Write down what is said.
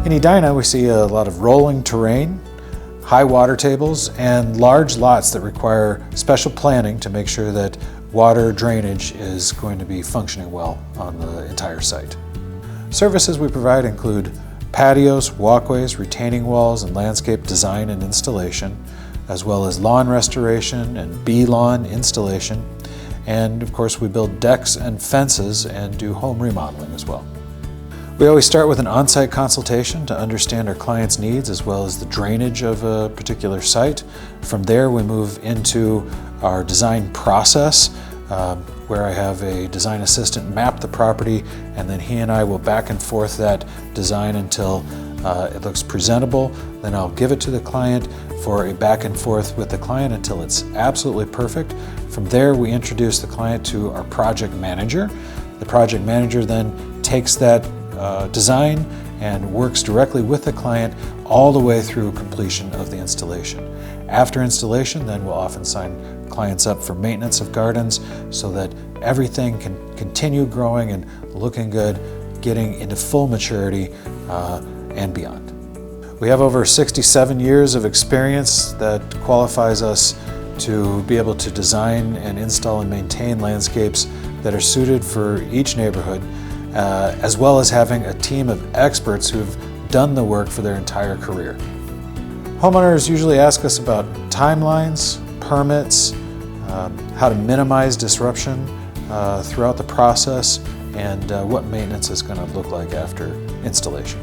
In Edina, we see a lot of rolling terrain, high water tables, and large lots that require special planning to make sure that water drainage is going to be functioning well on the entire site. Services we provide include patios, walkways, retaining walls, and landscape design and installation, as well as lawn restoration and bee lawn installation. And of course, we build decks and fences and do home remodeling as well. We always start with an on-site consultation to understand our client's needs as well as the drainage of a particular site. From there, we move into our design process, where I have a design assistant map the property, and then he and I will back and forth that design until it looks presentable. Then I'll give it to the client for a back and forth with the client until it's absolutely perfect. From there, we introduce the client to our project manager. The project manager then takes that design and works directly with the client all the way through completion of the installation. After installation, then we'll often sign clients up for maintenance of gardens so that everything can continue growing and looking good, getting into full maturity and beyond. We have over 67 years of experience that qualifies us to be able to design and install and maintain landscapes that are suited for each neighborhood, as well as having a team of experts who've done the work for their entire career. Homeowners usually ask us about timelines, permits, how to minimize disruption throughout the process, and what maintenance is going to look like after installation.